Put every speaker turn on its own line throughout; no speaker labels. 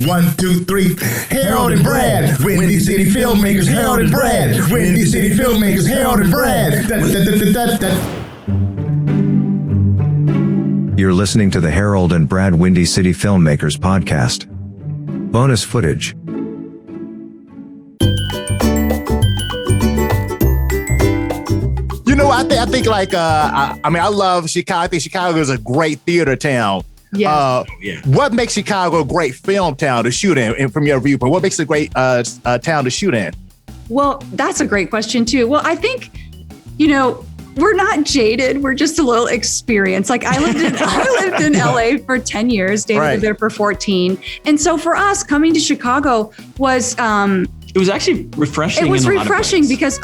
One, two, three. Harold and Brad, Windy City Filmmakers. Harold and Brad, Windy City Filmmakers. Harold and Brad.
You're listening to the Harold and Brad Windy City Filmmakers podcast. Bonus footage.
You know, I think like, I love Chicago. I think Chicago is a great theater town.
Yeah.
What makes Chicago a great film town to shoot in? And from your viewpoint, what makes it a great town to shoot in?
Well, that's a great question too. Well, I think, we're not jaded. We're just a little experienced. Like I lived in LA for 10 years. David lived there for 14. And so for us, coming to Chicago was
it was actually refreshing.
It was
in a lot of
refreshing
ways.
because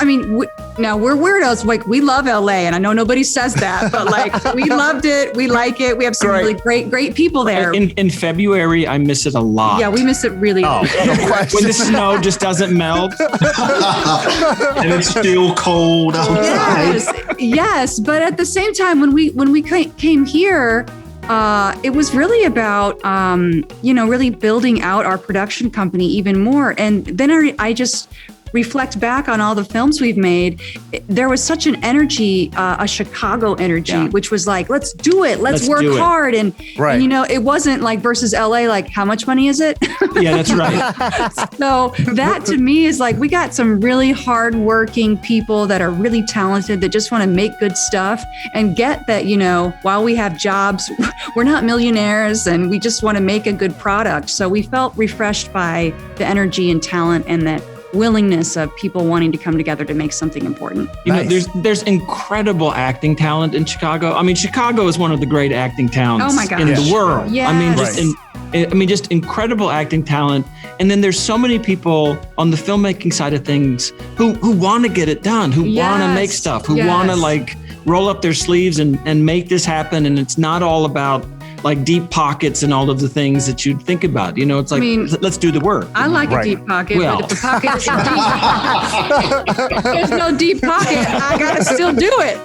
now we're weirdos. Like we love LA, and I know nobody says that, but like we loved it. We like it. We have some really great people there.
In February, I miss it a lot.
Yeah, we miss it really.
Oh,
when the snow just doesn't melt,
and it's still cold outside.
Yes, but at the same time, when we came here. It was really about, really building out our production company even more. And then I just reflect back on all the films we've made. There was such an energy, a Chicago energy, which was like, let's do it. Let's work hard. And, it wasn't like versus LA, like how much money is it?
Yeah, that's right.
So that to me is like, we got some really hardworking people that are really talented that just want to make good stuff and get that, while we have jobs, we're not millionaires and we just want to make a good product. So we felt refreshed by the energy and talent and that willingness of people wanting to come together to make something important.
There's incredible acting talent in Chicago. I mean, Chicago is one of the great acting towns in the world.
Yes.
I mean, just incredible acting talent. And then there's so many people on the filmmaking side of things who want to get it done, who want to make stuff, who want to like roll up their sleeves and make this happen. And it's not all about like deep pockets and all of the things that you'd think about. It's like, let's do the work.
I like a deep pocket, but if the pocket isn't deep, there's no deep pocket, I got to still do it.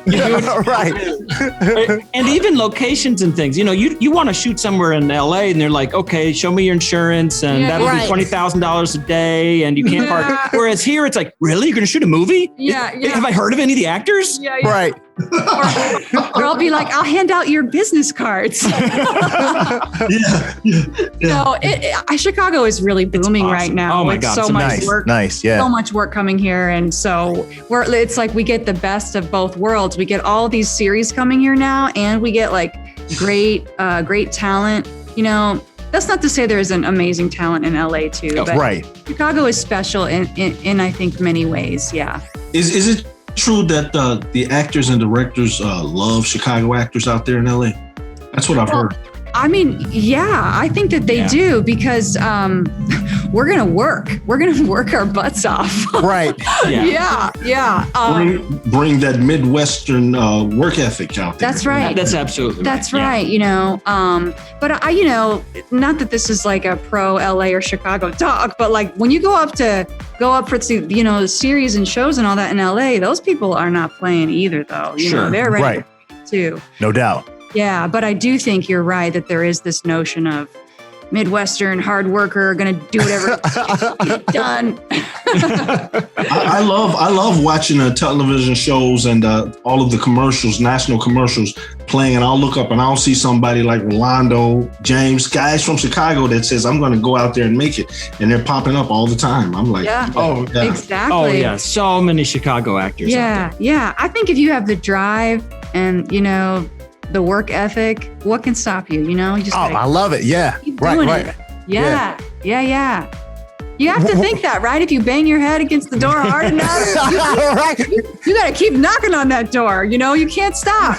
Right.
And even locations and things, you want to shoot somewhere in LA and they're like, okay, show me your insurance and that'll be $20,000 a day and you can't park. Whereas here it's like, really? You're going to shoot a movie?
Yeah.
Have I heard of any of the actors?
Yeah.
Right.
Or I'll be like, I'll hand out your business cards. So Chicago is really booming right now.
Oh my God.
So much work.
Nice. Yeah.
So much work coming here. And so it's like we get the best of both worlds. We get all these series coming here now and we get like great talent. That's not to say there isn't amazing talent in LA too. But Chicago is special in I think many ways. Yeah.
Is it true that the actors and directors love Chicago actors out there in LA? That's what I've heard.
I mean, yeah, I think that they do because we're going to work. We're going to work our butts off.
Right.
Yeah.
Bring that Midwestern work ethic out there.
That's right.
That's absolutely right.
That's right. But not that this is like a pro LA or Chicago talk, but like when you go up for series and shows and all that in LA, those people are not playing either though. They're ready too.
No doubt.
Yeah, but I do think you're right that there is this notion of Midwestern hard worker, going to do whatever get done.
I love watching television shows and all of the commercials, national commercials playing, and I'll look up and I'll see somebody like Rolando, James, guys from Chicago that says, I'm going to go out there and make it. And they're popping up all the time. I'm like,
exactly.
Oh, yeah. So many Chicago actors.
Yeah.
Out there.
Yeah. I think if you have the drive and, the work ethic, what can stop you?
I love it. Yeah. Right.
It. Yeah. You have to think that, right? If you bang your head against the door hard enough, you got to keep knocking on that door. You can't stop.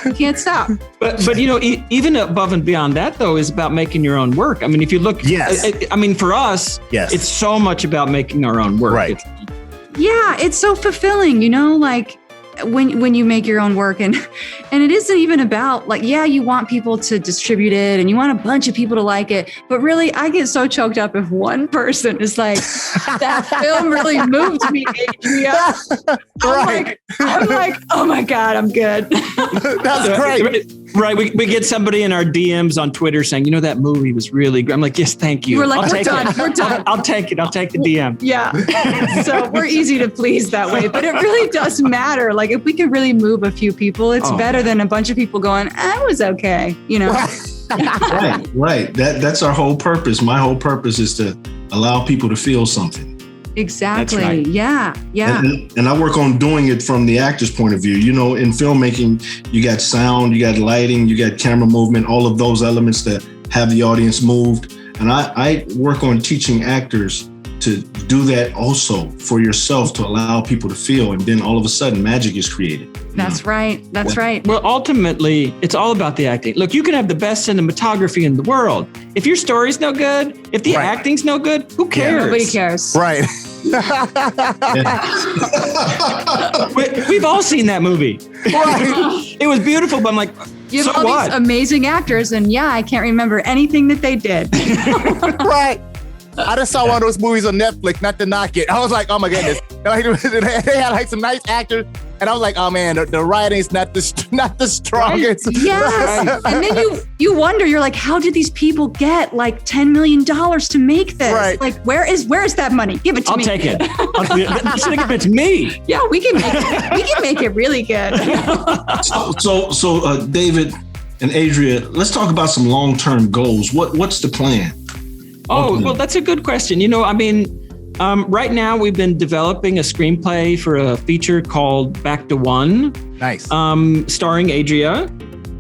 But even above and beyond that, though, is about making your own work. I mean, if you look, for us, it's so much about making our own work.
Right.
It's so fulfilling, like when you make your own work and it isn't even about like, you want people to distribute it and you want a bunch of people to like it. But really, I get so choked up if one person is like, that film really moved me, Adria. I'm I'm like, oh my God, I'm good.
That's great.
Right. We get somebody in our DMs on Twitter saying, that movie was really good. I'm like, yes, thank you.
We're like,
We're done. I'll take it. I'll take the DM.
Yeah. So we're easy to please that way, but it really does matter. Like if we can really move a few people, it's better than a bunch of people going, I was okay.
Right. That's our whole purpose. My whole purpose is to allow people to feel something.
Exactly.
That's right.
Yeah.
And I work on doing it from the actor's point of view. In filmmaking, you got sound, you got lighting, you got camera movement, all of those elements that have the audience moved. And I work on teaching actors to do that also for yourself, to allow people to feel. And then all of a sudden magic is created.
That's right. That's right.
Well, ultimately, it's all about the acting. Look, you can have the best cinematography in the world. If your story's no good, if the acting's no good, who cares?
Yeah, nobody cares.
Right.
We've all seen that movie. Right. It was beautiful, but I'm like,
you have
so
all
what?
these amazing actors, and I can't remember anything that they did.
Right. I just saw one of those movies on Netflix, not to knock it. I was like, oh my goodness. They had like some nice actors. And I was like, oh man, the writing's not the strongest.
Yes. And then you wonder, you're like, how did these people get like $10 million to make this?
Right.
Like, where is that money? Give it to me.
I'll take it. Give it to me.
Yeah, we can make it really good.
So David and Adria, let's talk about some long-term goals. What's the plan?
Oh, well, that's a good question. Right now we've been developing a screenplay for a feature called Back to One.
Nice.
Starring Adria.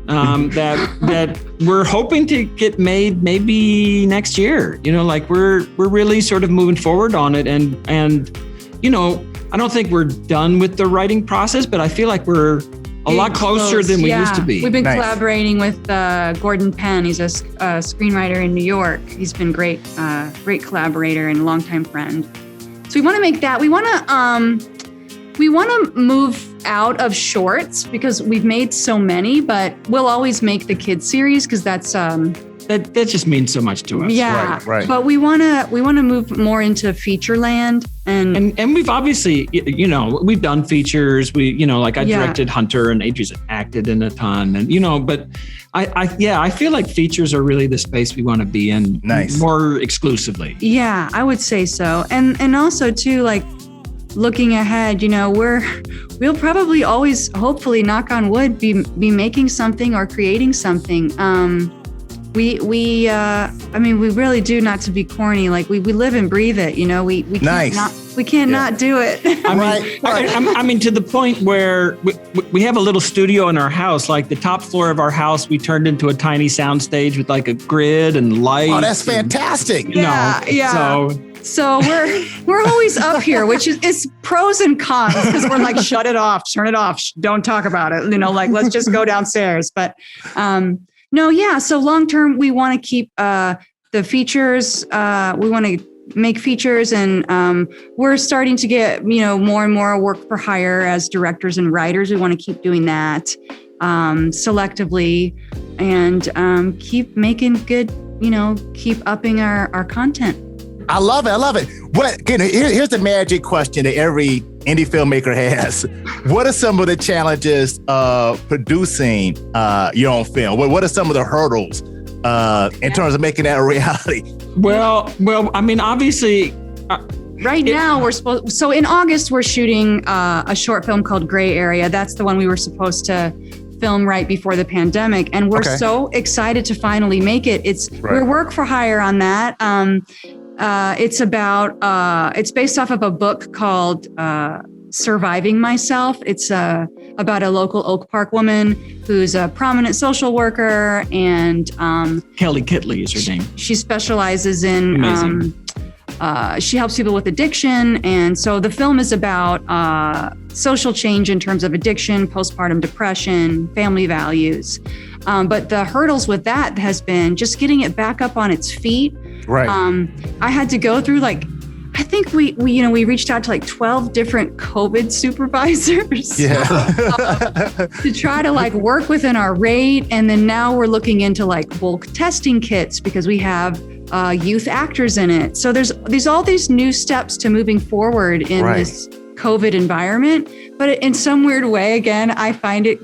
That we're hoping to get made maybe next year. We're really sort of moving forward on it, and I don't think we're done with the writing process, but I feel like we're a lot closer than we used to be.
We've been collaborating with Gordon Penn. He's a screenwriter in New York. He's been great collaborator and longtime friend. So we want to make that. We want to move out of shorts because we've made so many, but we'll always make the kids series because that's
that just means so much to us.
Yeah,
right.
But we want to move more into feature land, and
we've obviously we've done features. I directed Hunter, and Adria's acted in a ton, and but I feel like features are really the space we want to be in.
Nice.
More exclusively.
Yeah, I would say so, and also too, like looking ahead, we'll probably always, hopefully, knock on wood, be making something or creating something. We really do, not to be corny, like we live and breathe it, we can't not do it.
I mean, to the point where we have a little studio in our house, like the top floor of our house, we turned into a tiny sound stage with like a grid and lights.
Oh, that's fantastic.
Yeah. So we're always up here, which is pros and cons, because we're like, shut it off, turn it off, don't talk about it. Let's just go downstairs. But, so long term, we want to keep the features. We want to make features, and we're starting to get more and more work for hire as directors and writers. We want to keep doing that selectively, and keep making good. Keep upping our content.
I love it. Here's the magic question that every indie filmmaker has. What are some of the challenges of producing your own film? What are some of the hurdles in terms of making that a reality?
Well, I mean, obviously,
right now we're supposed. So in August we're shooting a short film called Gray Area. That's the one we were supposed to film right before the pandemic, and we're so excited to finally make it. We're work for hire on that. It's based off of a book called Surviving Myself. It's about a local Oak Park woman who's a prominent social worker, and
Kelly Kitley is her name.
She specializes in she helps people with addiction, and so the film is about social change in terms of addiction, postpartum depression, family values. But the hurdles with that has been just getting it back up on its feet.
Right.
I had to go through I think we reached out to 12 different COVID supervisors.
Yeah.
To try to work within our rate. And then now we're looking into bulk testing kits because we have youth actors in it. So there's all these new steps to moving forward in COVID environment, but in some weird way, again, I find it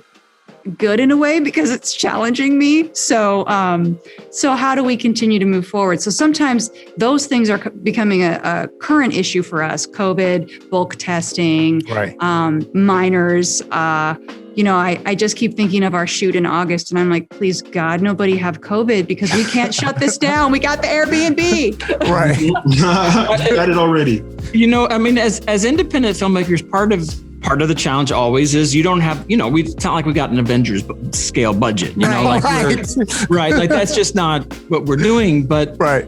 good in a way because it's challenging me. So how do we continue to move forward? So sometimes those things are becoming a current issue for us: COVID, bulk testing,
right.
Minors. I just keep thinking of our shoot in August, and I'm like, please God, nobody have COVID, because we can't shut this down. We got the Airbnb.
Right.
Got it already.
As independent filmmakers, part of the challenge always is you don't have, it's not like we got an Avengers scale budget, right? Like that's just not what we're doing. But
right.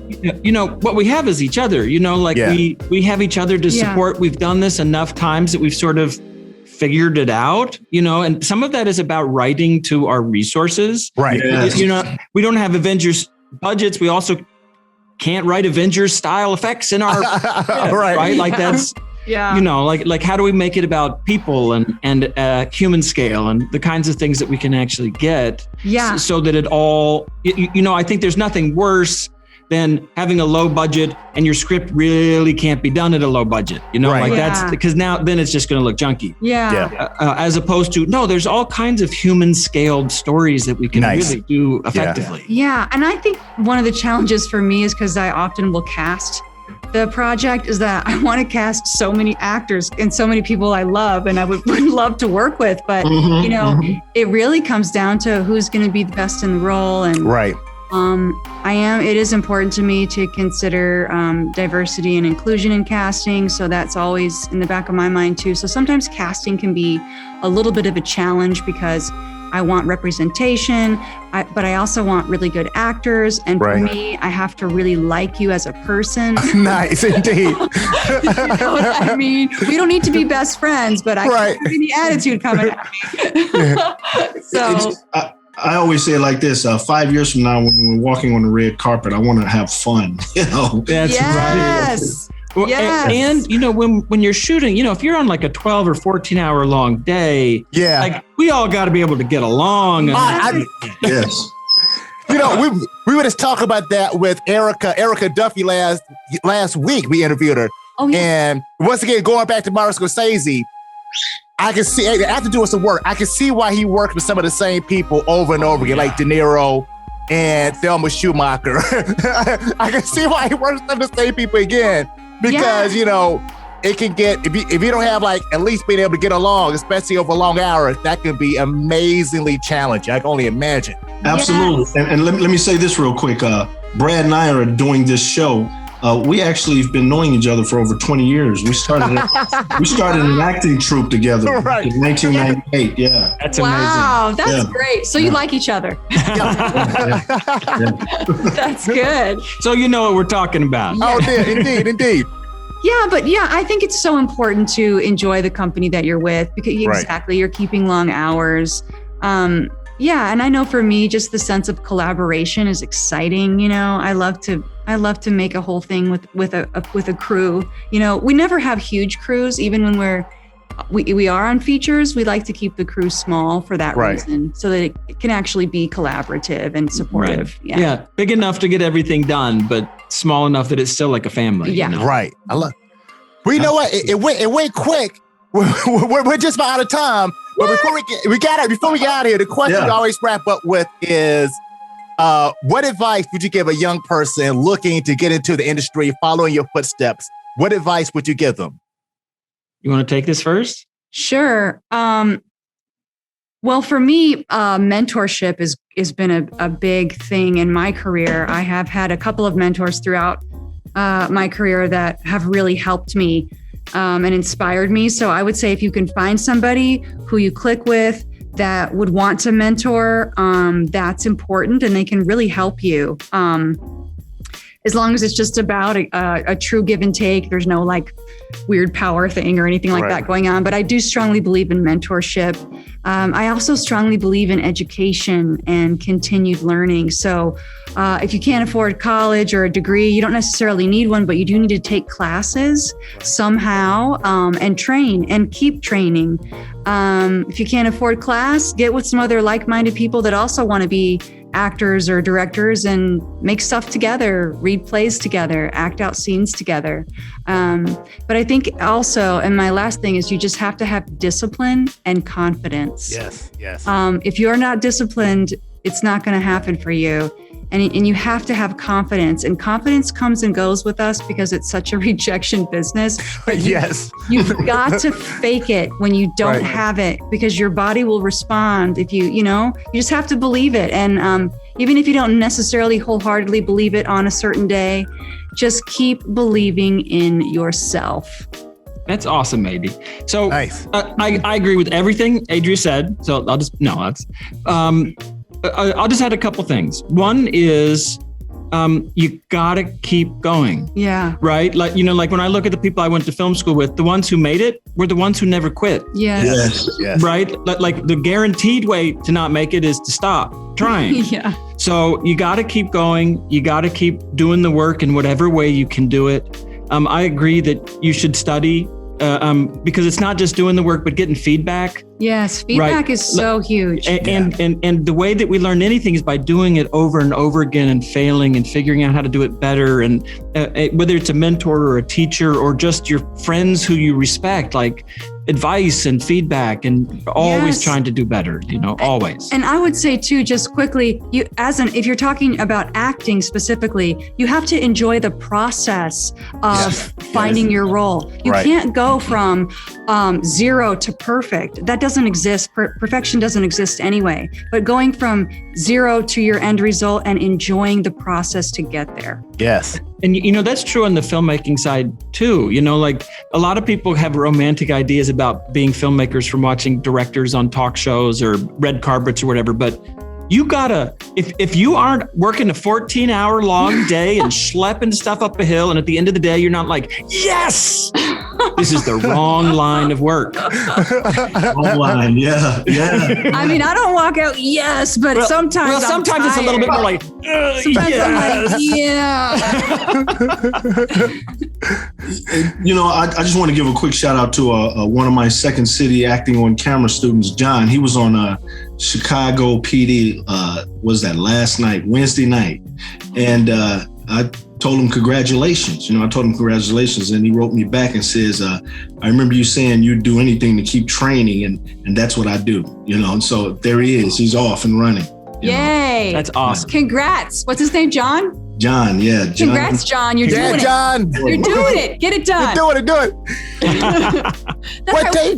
What we have is each other. We have each other to support. We've done this enough times that we've sort of figured it out, and some of that is about writing to our resources.
Right.
Yes.
We don't have Avengers budgets. We also can't write Avengers style effects in our right. Like that's.
Yeah.
Like how do we make it about people and human scale and the kinds of things that we can actually get?
Yeah.
So that it all, I think there's nothing worse than having a low budget and your script really can't be done at a low budget. That's because then it's just going to look junky.
Yeah.
As opposed to, no, there's all kinds of human scaled stories that we can really do effectively.
Yeah. And I think one of the challenges for me is because I often will cast the project is that I want to cast so many actors and so many people I love and I would love to work with. But, it really comes down to who's going to be the best in the role. And
right.
It is important to me to consider diversity and inclusion in casting. So that's always in the back of my mind too. So sometimes casting can be a little bit of a challenge because I want representation, but I also want really good actors. And for me, I have to really like you as a person.
Nice, indeed.
You know what I mean? We don't need to be best friends, but I can't see the attitude coming at me. So
I always say it like this: 5 years from now, when we're walking on the red carpet, I want to have fun.
That's right. Well,
yes.
And when you're shooting, if you're on like a 12 or 14 hour long day, like we all got to be able to get along.
Yes.
We were just talking about that with Erica Duffy last week. We interviewed her.
Oh, yeah.
And once again, going back to Martin Scorsese, I can see, after doing some work, I can see why he worked with some of the same people over and over again, like De Niro and Thelma Schumacher. I can see why he works with some of the same people again. Because, it can get, if you don't have at least being able to get along, especially over long hours, that can be amazingly challenging. I can only imagine.
Absolutely. Yes. And let me say this real quick. Brad and I are doing this show. We actually have been knowing each other for over 20 years. We started an acting troupe together in 1998. Yeah.
That's amazing.
Wow, that's great. So you like each other. That's good.
So you know what we're talking about.
Oh, indeed.
Yeah, but I think it's so important to enjoy the company that you're with because you're keeping long hours. And I know for me, just the sense of collaboration is exciting. I love to make a whole thing with a crew. We never have huge crews, even when we are on features. We like to keep the crew small for that reason, so that it can actually be collaborative and supportive.
Right. Yeah, big enough to get everything done, but small enough that it's still like a family.
Yeah,
right. I love. Well, you know what? It went quick. We're just about out of time. But before we get out of here, the question we always wrap up with is, what advice would you give a young person looking to get into the industry, following your footsteps? What advice would you give them?
You want to take this first?
Sure. Well, for me, mentorship has been a big thing in my career. I have had a couple of mentors throughout my career that have really helped me and inspired me. So I would say if you can find somebody who you click with that would want to mentor, that's important, and they can really help you. As long as it's just about a true give and take, there's no weird power thing or anything like that going on. But I do strongly believe in mentorship. I also strongly believe in education and continued learning. So if you can't afford college or a degree, you don't necessarily need one, but you do need to take classes somehow and train and keep training. If you can't afford class, get with some other like-minded people that also want to be actors or directors and make stuff together, read plays together, act out scenes together. But I think also, and my last thing is, you just have to have discipline and confidence.
Yes.
If you're not disciplined, it's not going to happen for you. And you have to have confidence, and confidence comes and goes with us because it's such a rejection business.
Yes.
You've got to fake it when you don't have it, because your body will respond. If you just have to believe it. And even if you don't necessarily wholeheartedly believe it on a certain day, just keep believing in yourself.
That's awesome, Adi. So
Nice.
I agree with everything Adria said. So I'll just add a couple things. One is you gotta keep going.
Yeah.
Right? Like when I look at the people I went to film school with, the ones who made it were the ones who never quit.
Yes.
Right? Like the guaranteed way to not make it is to stop trying.
Yeah.
So you gotta keep going. You gotta keep doing the work in whatever way you can do it. I agree that you should study because it's not just doing the work, but getting feedback.
Yes, feedback is so huge.
And the way that we learn anything is by doing it over and over again and failing and figuring out how to do it better. And whether it's a mentor or a teacher or just your friends who you respect, like advice and feedback, and always trying to do better, always.
And I would say too, just quickly, if you're talking about acting specifically, you have to enjoy the process of finding your role. You can't go from 0 to perfect. That doesn't exist. Perfection doesn't exist anyway. But going from 0 to your end result and enjoying the process to get there.
Yes.
And that's true on the filmmaking side too. Like a lot of people have romantic ideas about being filmmakers from watching directors on talk shows or red carpets or whatever. But you gotta, if you aren't working a 14-hour long day and schlepping stuff up a hill, and at the end of the day, you're not like, yes, this is the wrong line of work.
Wrong line, yeah.
I mean, I don't walk out, yes, but sometimes
sometimes it's a little bit more like,
sometimes I'm like, yeah.
I just want to give a quick shout out to one of my Second City acting on camera students, John. He was on Chicago PD, was that last night, Wednesday night. And I told him congratulations. I told him congratulations, and he wrote me back and says, I remember you saying you'd do anything to keep training, and that's what I do, and so there he is. He's off and running.
Yay.
That's awesome.
Congrats. What's his name, John?
John, yeah. John.
Congrats, John. You're doing
John.
it. You're doing it. Get it done.
Do it.
That's
What
right.
day?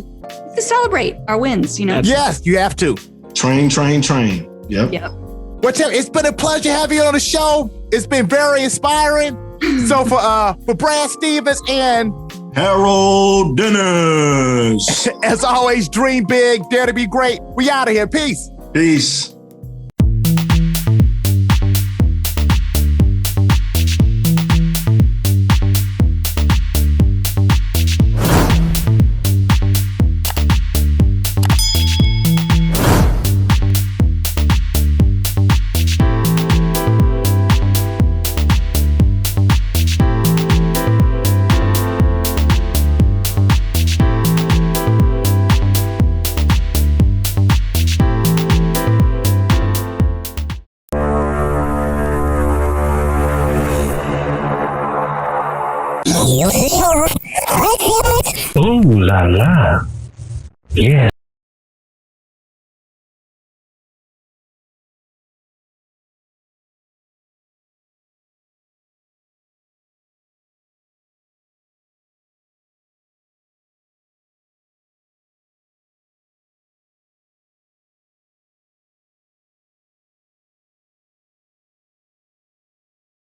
To celebrate our wins,
Yes, you have to.
Train. Yep.
It's been a pleasure having you on the show. It's been very inspiring. So for Brad Stevens and
Harold Dennis.
As always, dream big, dare to be great. We out of here. Peace.
Peace.
Ooh la la. Yeah.